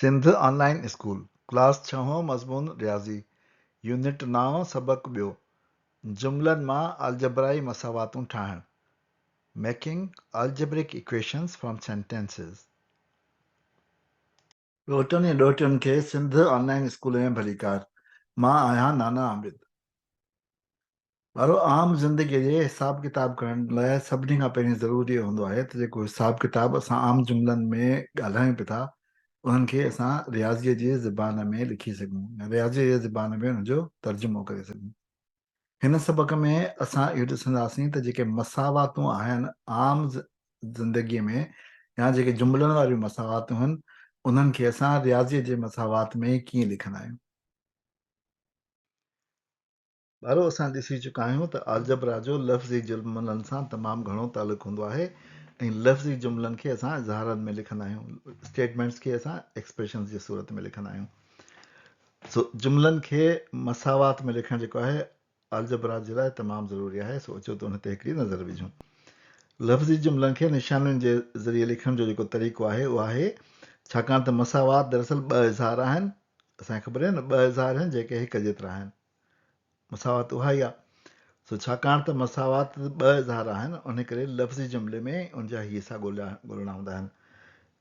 Sindh online school class 6 मज़मून रियाज़ी unit 9 सबक ॿियो जुमलनि मां अलजबराई मसावातूं ठाहिण making algebraic equations from sentences ॾोटनि ऐं ॾोहिटियुनि खे सिंध ऑनलाइन स्कूल में भली कार मां आहियां नाना आबिद वारो आम ज़िंदगीअ जे हिसाब किताब करण लाइ सभिनी खां पहिरीं ज़रूरी हूंदो आहे त जेको हिसाब किताब असां आम जुमलनि में ॻाल्हायूं पिया था उन्हनि खे असां रियाज़ीअ जी ज़बान में लिखी सघूं या रियाज़ीअ जी ज़बान में हुनजो तर्जुमो करे सघूं हिन सबक में असां इहो ॾिसंदासीं त जेके मसावातूं आहिनि आम ज़िंदगीअ में या जेके जुमलनि वारियूं मसावातूं आहिनि उन्हनि खे असां रियाज़ीअ जे मसावात में कीअं लिखंदा आहियूं ॿारो असां ॾिसी चुका आहियूं त अलजबरा जो लफ़्ज़ी जुमलनि सां तमामु घणो तालुक़ु हूंदो आहे ऐं लफ़्ज़ी जुमलनि खे असां इज़हारनि में लिखंदा आहियूं स्टेटमेंट्स खे असां एक्सप्रेशन्स जी सूरत में लिखंदा आहियूं सो जुमलनि खे मसावात में लिखणु जेको आहे अलजबरा जे लाइ तमामु ज़रूरी आहे सो अचो त हुन ते हिकिड़ी नज़र विझूं लफ़्ज़ी जुमलनि खे निशानियुनि जे ज़रिए लिखण जो जेको तरीक़ो आहे उहो आहे छाकाणि त मसावात दरअसल ॿ इज़हार आहिनि असांखे ख़बर आहे न ॿ इज़हार आहिनि जेके हिक जेतिरा आहिनि मसावात उहा ई आहे सो छाकाणि त मसावात ॿ इज़हार आहिनि उन करे लफ़्ज़ी जुमिले में उनजा हिसा ॻोल्हणा हूंदा आहिनि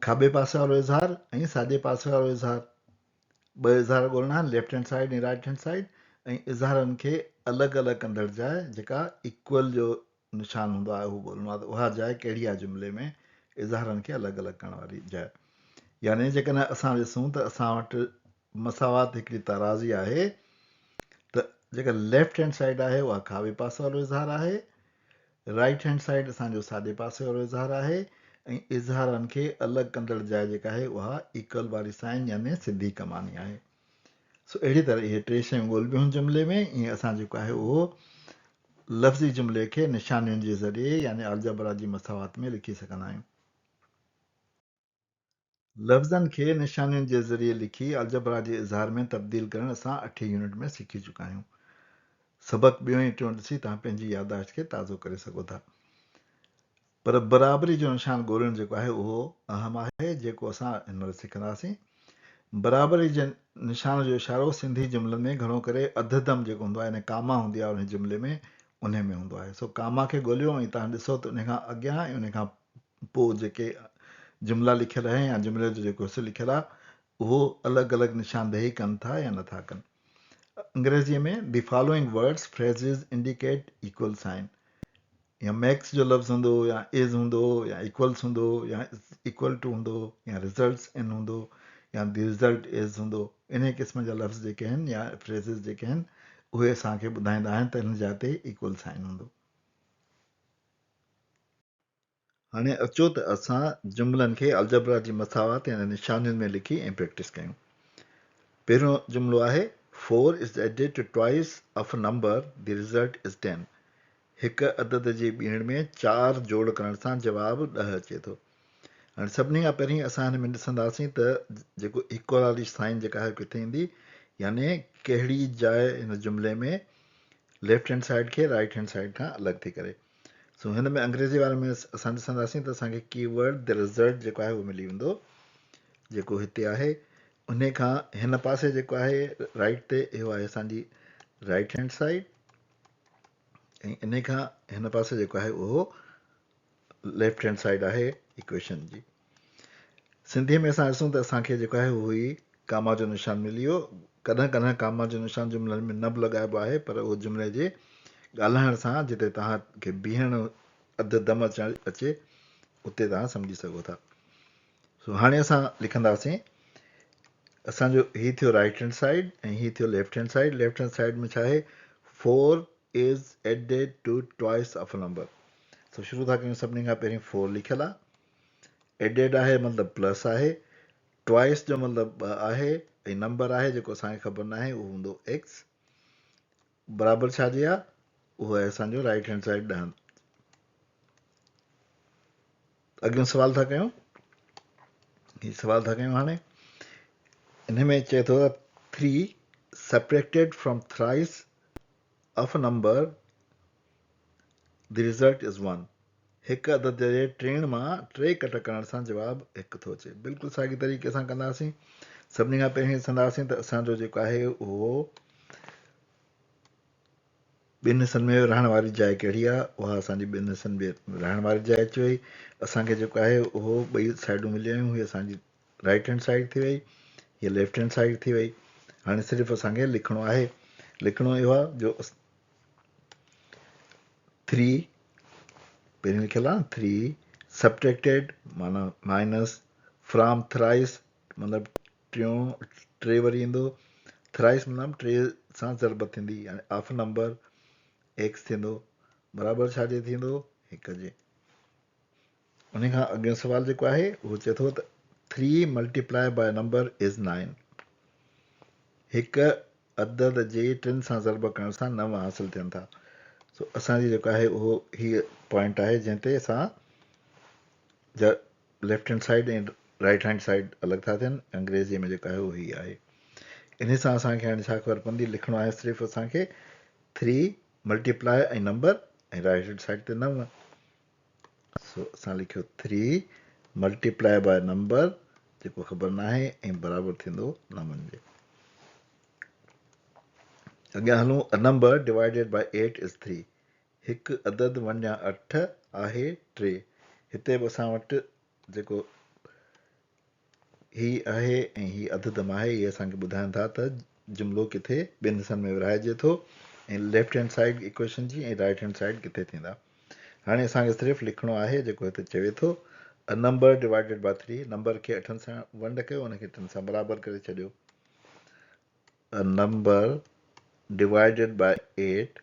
खाॿे पासे वारो इज़हार ऐं साॼे पासे वारो इज़हार ॿ इज़हार ॻोल्हणा आहिनि लेफ्ट हैंड साइड ऐं राइट हैंड साइड ऐं इज़हारनि खे अलॻि अलॻि कंदड़ जाइ जेका इक्वल जो निशान हूंदो आहे उहो ॻोल्हणो आहे त उहा जाइ कहिड़ी आहे जुमिले में इज़हारनि खे अलॻि अलॻि करण वारी जाइ यानी जेकॾहिं असां ॾिसूं त असां वटि मसावात हिकिड़ी तराज़ी आहे त जेका लेफ्ट हैंड साइड आहे उहा खाॿे पासे वारो इज़हार आहे राइट हैंड साइड असांजो साॼे पासे वारो इज़हार आहे ऐं इज़हारनि खे अलॻि कंदड़ जाइ जेका आहे उहा इक्वल वारी साइन यानी सिधी कमानी आहे सो अहिड़ी तरह इहे टे शयूं ॻोल्हिबियूं आहिनि जुमिले में ईअं असां जेको आहे उहो लफ़्ज़ी जुमिले खे निशानियुनि जे ज़रिए यानी अलजबरा जी मसावात में लिखी सघंदा आहियूं लफ़्ज़नि खे निशानियुनि जे ज़रिए लिखी अलजबरा जे इज़हार में तब्दील करणु असां 8 यूनिट में सिखी चुका आहियूं सबक़ ॿियों ऐं टियों ॾिसी तव्हां पंहिंजी याददाश्त खे ताज़ो करे सघो था पर बराबरी जो निशान ॻोल्हणु जेको आहे उहो अहम आहे जेको असां हिन महिल सिखंदासीं बराबरी जे निशान जो इशारो सिंधी जुमिलनि में घणो करे अधदम जेको हूंदो आहे यानी कामा हूंदी आहे उन जुमिले में उन में हूंदो आहे सो कामा खे ॻोल्हियो ऐं तव्हां ॾिसो त उन खां अॻियां ऐं उन खां पोइ जेके जुमिला लिखियलु आहे या जुमिले जो जेको हिसो लिखियलु आहे उहो अलॻि अलॻि निशानदेही कनि था या नथा कनि अंग्रेज़ीअ में the following words phrases indicate equal sign या मैक्स जो लफ़्ज़ हूंदो या इज़ हूंदो या इक्वल्स हूंदो या इक्वल टू हूंदो या रिज़ल्ट्स इन हूंदो या द रिज़ल्ट इज़ हूंदो इन क़िस्म जा लफ़्ज़ जेके आहिनि या फ्रेज़िस जेके आहिनि उहे असांखे ॿुधाईंदा आहिनि त हिन जाइ ते इक्वल साइन हूंदो हाणे अचो त असां जुमिलनि खे अलजबरा जी मसावात यानी निशानियुनि में लिखी ऐं प्रैक्टिस कयूं पहिरियों जुमिलो आहे 4 is added to twice of a number the result is 10 हिकु अदद जी ॿीहर में 4 जोड़ करण सां जवाबु 10 अचे थो हाणे सभिनी खां पहिरीं असां हिन में ॾिसंदासीं त जेको इक्वल वारी साइन जेका आहे किथे ईंदी यानी कहिड़ी जाइ हिन जुमिले में लेफ्ट हैंड साइड खे राइट हैंड साइड खां अलॻि थी करे सो हिन में अंग्रेज़ी वारे में असां ॾिसंदासीं त असांखे कीवर्ड द रिज़ल्ट जेको आहे उहो मिली वेंदो जेको हिते आहे उन खां हिन पासे जेको आहे राइट ते इहो आहे असांजी राइट हैंड साइड ऐं इन खां हिन पासे जेको आहे उहो लेफ्ट हैंड साइड आहे इक्वेशन जी सिंधीअ में असां ॾिसूं त असांखे जेको आहे उहो ई कामा जो निशान मिली वियो कॾहिं कॾहिं कामा जो निशान जुमिलनि में न बि लॻाइबो आहे पर उहो जुमिले जे ॻाल्हाइण सां जिते तव्हांखे बीहण अधु दम अचे उते तव्हां सम्झी सघो था सो हाणे असां लिखंदासीं असांजो हीउ थियो राइट हैंड साइड ऐं हीउ थियो लेफ्ट हैंड साइड में छा आहे 4 is added to twice of a number सो शुरू था कयूं सभिनी खां पहिरीं 4 लिखियलु आहे एडेड आहे मतिलबु प्लस आहे ट्वाइस जो मतिलबु 2 आहे ऐं नंबर आहे जेको असांखे ख़बर न आहे उहो हूंदो एक्स बराबरि छाजे आहे उहो आहे असांजो राइट हैंड साइड 10 अॻियो सवाल था कयूं हीउ सवाल था कयूं हाणे इन में चए थो 3 separated from thrice of a number the result is 1 हिकु अदद जे टीण मां टे कट करण सां जवाबु हिकु थो अचे। बिल्कुलु साॻी तरीक़े सां कंदासीं। सभिनी खां पहिरीं ॾिसंदासीं त असांजो जेको आहे उहो ॿिनि हिसनि में रहण वारी जाइ कहिड़ी आहे, उहा असांजी ॿिनि हिसनि में रहण वारी जाइ अची वई। असांखे जेको आहे उहो ॿई साइडूं मिली वियूं। हीअ असांजी राइट हैंड साइड थी वई, हीअ लेफ्ट हैंड साइड थी वई। हाणे सिर्फ़ु असांखे लिखणो आहे। लिखणो इहो आहे जो 3 पहिरीं लिखियलु आहे 3 सबट्रैक्टेड माना माइनस फ्रॉम थ्राइस मतिलबु टे वरी ईंदो। थ्राइस मतिलबु टे सां ज़रब थींदी, यानी ऑफ नंबर एक्स थींदो बराबरि छाजे थींदो, हिक जे। उन खां अॻियो सुवाल जेको आहे उहो चए थो त 3 मल्टीप्लाई बाय नंबर इज़ 9। हिकु अदद जे 3 सां ज़रब करण सां 9 हासिलु थियनि था। सो असांजी जेको आहे उहो हीअ पॉइंट आहे जंहिं ते असां लेफ्ट हैंड साइड ऐं राइट हैंड साइड अलॻि था थियनि। अंग्रेज़ीअ में जेका आहे उहो हीअ आहे। इन सां असांखे हाणे छा ख़बर पवंदी, लिखणो आहे सिर्फ़ु असांखे 3 मल्टीप्लाई ऐं नंबर ऐं राइट हैंड साइड ते 9। सो असां लिखियो 3 मल्टीप्लाई बाय नंबर जेको ख़बर न आहे ऐं बराबरि थींदो 9 जे। अॻियां हलूं। A number divided by 8 is 3। हिकु अदद वञा 8 आहे 3। हिते बि असां वटि जेको ही आहे ऐं ही अददम आहे, इहे असांखे ॿुधाइनि था त जुमिलो किथे ॿिनि हिसनि में विरहाइजे थो ऐं लेफ्ट हैंड साइड इक्वेशन जी ऐं राइट हैंड साइड किथे थींदा। हाणे असांखे सिर्फ़ु लिखणो आहे जेको हिते चवे थो a number divided by 3। Number खे 8 सां वंड कयो, उनखे 3 सां बराबरि करे छॾियो। अ नंबर डिवाइडेड बाय 8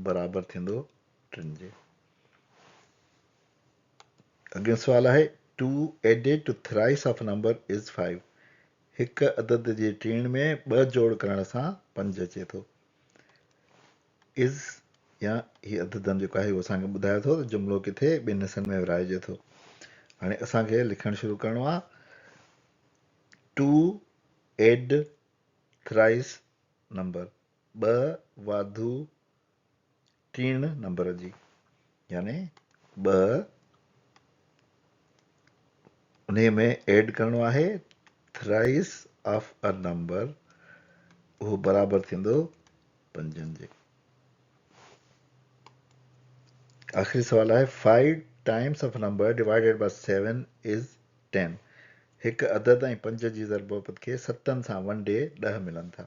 बराबरि थींदो 3 जे। अॻियो सुवाल आहे 2 added to thrice of number is 5। हिकु अदद जे टीण में 2 जोड़ करण सां 5 अचे थो। इज़ या हीअ अददम जेको आहे उहो असांखे ॿुधाए थो त जुमिलो किथे ॿिनि हिसनि में विरहाइजे थो। हाणे असांखे लिखणु शुरू करिणो आहे 2 एड थ्राइस नंबर, 2 वाधू टीण नंबर जी, यानी 2 उन में एड करिणो आहे थ्राइस ऑफ अ नंबर, उहो बराबरि थींदो 5 जे। आख़िरी सवाल आहे 5 times of number divided by 7 is 10। हिकु अदद ऐं 5 जी ज़रबत खे 7 सां वंडे 10 मिलनि था।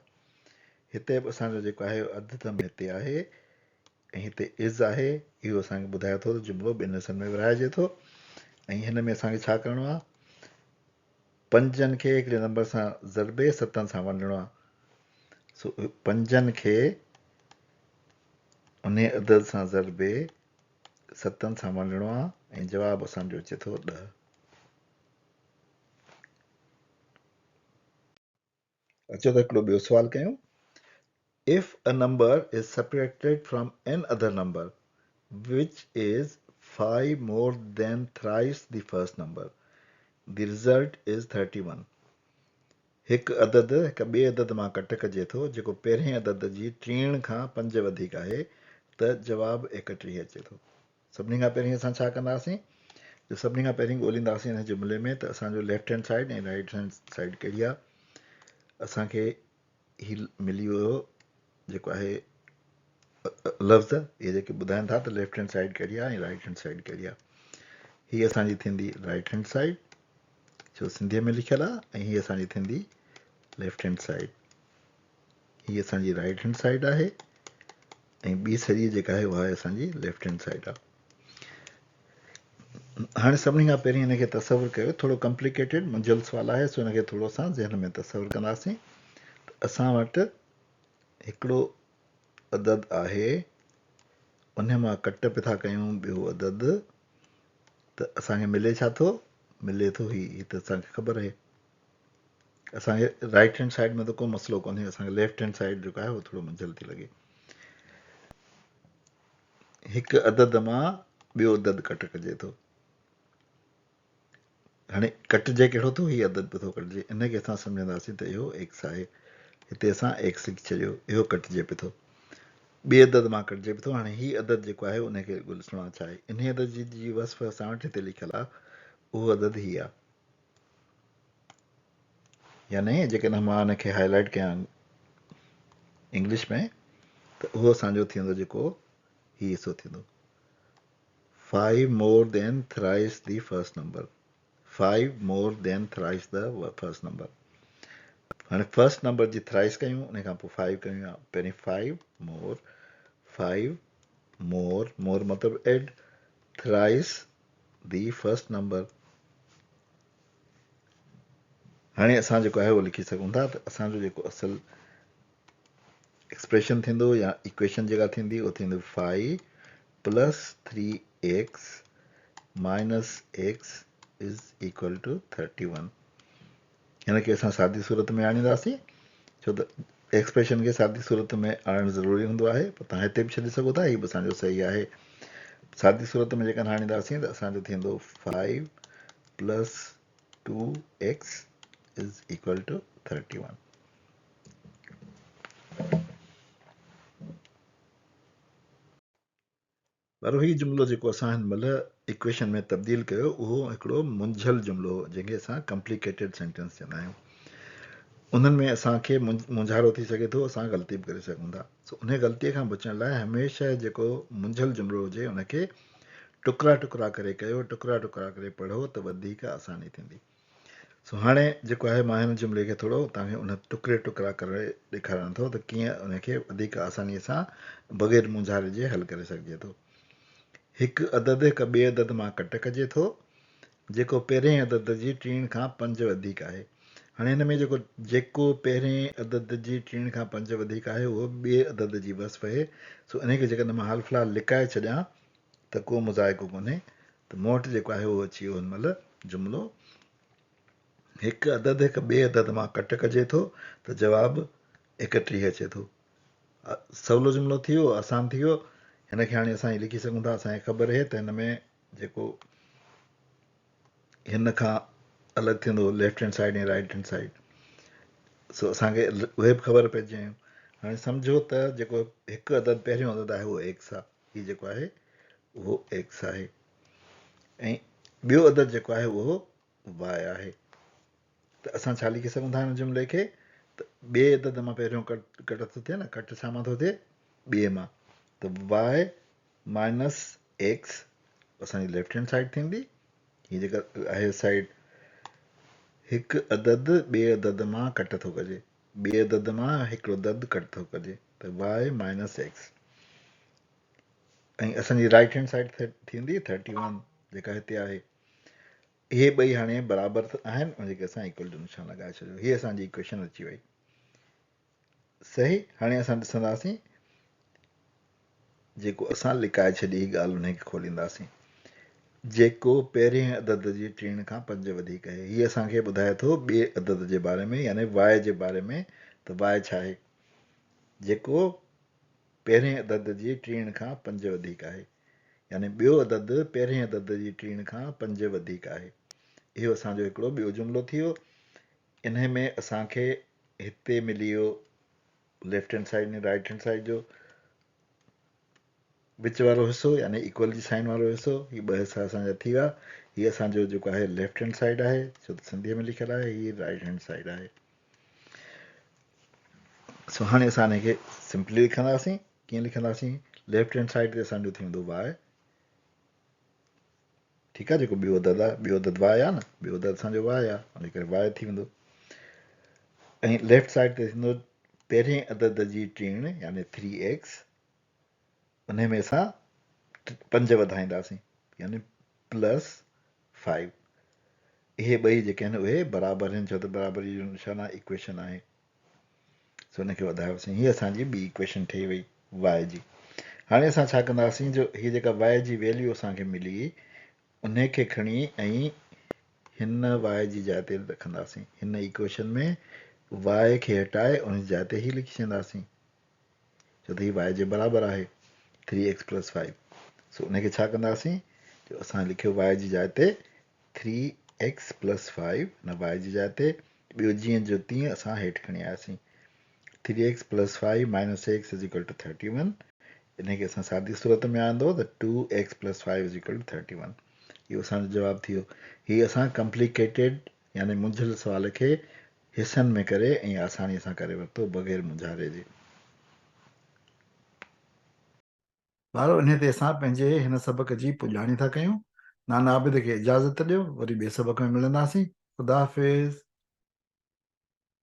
हिते बि असांजो जेको आहे अददम हिते आहे ऐं हिते इज़ आहे। इहो असांखे ॿुधाए थो त जुमिलो ॿिनि हिसनि में विरहाइजे थो ऐं हिन में असांखे छा करिणो आहे, 5 खे हिकिड़े नंबर सां ज़रबे 7 सां वंडणो आहे। सो 5 खे उन अदद सां ज़रबे 7 सां वंडणो आहे ऐं जवाबु असांजो अचे थो 10। अचो त हिकिड़ो ॿियो सुवाल कयूं। If a number is separated from an other number which is 5 more than thrice the first number, the result is 31। हिकु अदद हिकु ॿिए अदद मां कट कजे थो जेको पहिरें अदद जी टीण खां 5 वधीक आहे त जवाबु 31 अचे थो। सभिनी खां पहिरीं असां छा कंदासीं, सभिनी खां पहिरीं ॻोल्हींदासीं हिन जुमिले में त असांजो लेफ्ट हैंड साइड ऐं राइट हैंड साइड कहिड़ी आहे। असांखे ही मिली वियो जेको आहे लफ़्ज़, इहे जेके ॿुधाइनि था त लेफ्ट हैंड साइड कहिड़ी आहे ऐं राइट हैंड साइड कहिड़ी आहे। हीअ असांजी थींदी राइट हैंड साइड, छो सिंधीअ में लिखियलु आहे, ऐं हीअ असांजी थींदी लेफ्ट हैंड साइड। हीअ असांजी राइट हैंड साइड आहे ऐं ॿी सॼी जेका आहे उहा आहे असांजी लेफ्ट हैंड साइड आहे। हाणे सभिनी खां पहिरीं हिनखे तसवुरु कयो, थोरो कॉम्प्लिकेटेड मुंझियल सुवालु आहे, सो हिनखे थोरो असां ज़हन में तसवुरु कंदासीं। असां वटि हिकिड़ो अदद आहे, उन मां कट पिया था कयूं ॿियो अदद, त असांखे मिले छा थो, मिले थो ही त असांखे ख़बर आहे। असांखे राइट हैंड साइड में त को मसइलो कोन्हे, असांखे लेफ्ट हैंड साइड जेको आहे उहो थोरो मुंझियल थी लॻे। हिकु अदद मां ॿियो अदद कट कजे थो। हाणे कटिजे कहिड़ो थो, हीअ अदद बि थो कटिजे, इनखे असां सम्झंदासीं त इहो एक्स आहे। हिते असां एक्स लिखी छॾियो, इहो कटिजे पियो थो। ॿिए अदद मां कटिजे पियो थो। हाणे हीउ अदद जेको आहे उनखे ॾिसणो आहे छा आहे। इन अदद जी वस्फ़ असां वटि हिते लिखियलु आहे, उहो अदद हीअ आहे। यानी जेकॾहिं मां हिनखे हाईलाइट कयां इंग्लिश में, त उहो असांजो थींदो जेको हीउ हिसो थींदो, 5 more than thrice the first number, 5 more than thrice the first number। हाणे फर्स्ट नंबर जी थ्राइस कयूं, उन खां पोइ 5 कयूं। पहिरीं 5 more, 5 more मतिलबु add thrice the first number. हाणे असां जेको आहे उहो लिखी सघूं था त असांजो जेको असुलु एक्सप्रेशन थींदो या इक्वेशन जेका थींदी उहा थींदी 5 + 3x - x is equal two 31। हिनखे असां सादी सूरत में आणींदासीं, छो त एक्सप्रेशन खे सादी सूरत में आणणु ज़रूरी हूंदो आहे। पर तव्हां हिते बि छॾे सघो था, हीउ बि असांजो सही आहे। सादी सूरत में जेकॾहिं आणींदासीं त असांजो थींदो 5 + 2x इज़ इक्वल टू 31। पर हीउ जुमिलो जेको असां हिन महिल इक्वेशन में तब्दील कयो, उहो हिकिड़ो मुंझल जुमिलो हो, जंहिंखे असां कॉम्प्लिकेटेड सेंटेंस चवंदा आहियूं। उन्हनि में असांखे मुंझारो थी सघे थो, असां ग़लती बि करे सघूं था। सो उन ग़लतीअ खां बचण लाइ हमेशह जेको मुंझल जुमिलो हुजे उनखे टुकड़ा टुकड़ा करे कयो, टुकड़ा टुकड़ा करे पढ़ो त वधीक आसानी थींदी। सो हाणे जेको आहे मां हिन जुमिले खे थोरो तव्हांखे उन टुकड़े टुकड़ा करे ॾेखारियां थो त कीअं उनखे वधीक आसानीअ सां बग़ैर मुंझारे जे हल करे सघिजे थो। हिकु अदद हिकु ॿिए अदद मां कट कजे थो, जेको पहिरें अदद जी 3 खां 5 वधीक आहे। हाणे हिन में जेको पहिरें अदद जी 3 खां 5 वधीक आहे उहो ॿिए अदद जी वस्फ़ आहे। सो इनखे जेकॾहिं मां हाल फ़िलहालु लिकाए छॾियां त को मुज़ाइको कोन्हे, त मूं वटि जेको आहे उहो अची वियो हिन महिल जुमिलो, हिकु अदद हिकु ॿिए अदद मां कट कजे थो त जवाबु 31 अचे थो। सवलो जुमिलो थी वियो, आसान थी वियो। हिनखे हाणे असां लिखी सघूं था। असांखे ख़बर आहे त हिन में जेको हिन खां अलॻि थींदो लेफ्ट हैंड साइड ऐं राइट हैंड साइड, सो असांखे उहे बि ख़बर पइजी वियूं। हाणे सम्झो त जेको हिकु अदद पहिरियों अदद आहे उहो x आहे, हीउ जेको आहे उहो x आहे, ऐं ॿियो अदद जेको आहे उहो y आहे। त असां छा लिखी सघूं था हिन जुमिले खे, त ॿिए अदद मां पहिरियों कट थो थिए न, कट छा मां थो थिए, ॿिए मां, त y - x असांजी लेफ्ट हैंड साइड थींदी। हीअ जेका आहे साइड, हिकु अदद ॿिए अदद मां कट थो कजे, ॿिए अदद मां हिकिड़ो अदद कट थो कजे, त y - x, ऐं असांजी राइट हैंड साइड थींदी 31 जेका हिते आहे। इहे ॿई हाणे बराबरि आहिनि ऐं जेके असां इक्वल टू निशान लॻाए छॾियो, हीअ असांजी इक्वेशन अची वई। सही, हाणे असां ॾिसंदासीं जेको असां लिकाए छॾी हीअ ॻाल्हि उनखे खोलींदासीं। जेको पहिरें अदद जी 3 खां 5 वधीक आहे, हीअ असांखे ॿुधाए थो ॿिए अदद जे बारे में, यानी y जे बारे में, त y छा आहे। जेको पहिरें अदद जी 3 खां 5 वधीक आहे, यानी ॿियो अदद पहिरें अदद जी 3 खां 5 वधीक आहे। इहो असांजो हिकिड़ो ॿियो जुमिलो थी वियो। इन में असांखे हिते मिली वियो लेफ्ट हैंड साइड ऐं राइट हैंड साइड जो विच वारो हिसो, यानी इक्वल जी साइन वारो हिसो। हीअ ॿ हिसा असांजा थी विया। हीअ असांजो जेको आहे लेफ्ट हैंड साइड आहे, छो त सिंधीअ में लिखियलु आहे, हीअ राइट हैंड साइड आहे। सो हाणे असां हिनखे सिंपली लिखंदासीं। कीअं लिखंदासीं, लेफ्ट हैंड साइड ते असांजो थींदो y, ठीकु आहे, जेको ॿियो अदद आहे, ॿियो अदद y आहे न, ॿियो अदद असांजो y आहे, उन करे y थी वेंदो। ऐं लेफ्ट साइड ते थींदो पहिरें अदद जी 3, यानी 3x, उन में असां 5 वधाईंदासीं, यानी +5। इहे ॿई जेके आहिनि उहे बराबरि आहिनि, छो त बराबरी जो निशान आहे, इक्वेशन आहे। सो हुनखे वधायोसीं, हीअ असांजी ॿी इक्वेशन ठही वई y जी। हाणे असां छा कंदासीं, जो हीअ जेका y जी वैल्यू असांखे मिली, उनखे खणी ऐं हिन y जी जाइ ते रखंदासीं। हिन इक्वेशन में y खे हटाए उन जी जाइ ते ई लिखी छॾींदासीं, छो त हीअ y जे बराबरि आहे 3x + 5। सो उनखे छा कंदासीं, जो असां लिखियो y जी जाइ ते 3x + 5, न y जी जाइ ते ॿियो जीअं जो तीअं असां हेठि खणी आयासीं। 3x + 5 - x is equal two 31। इनखे असां सादी सूरत में आंदो त 2x + 5 = 31। इहो असांजो जवाबु थी वियो। हीअ असां कॉम्प्लिकेटेड यानी मुंझियल सुवाल खे हिसनि में करे ऐं आसानीअ सां करे वरितो बग़ैर मुंझारे जे। ॿारो इन ते असां पंहिंजे हिन सबक़ जी पुॼाणी था कयूं। नाना आबिद खे इजाज़त ॾियो, वरी ॿिए सबक़ में मिलंदासीं। ख़ुदा हाफ़िज़।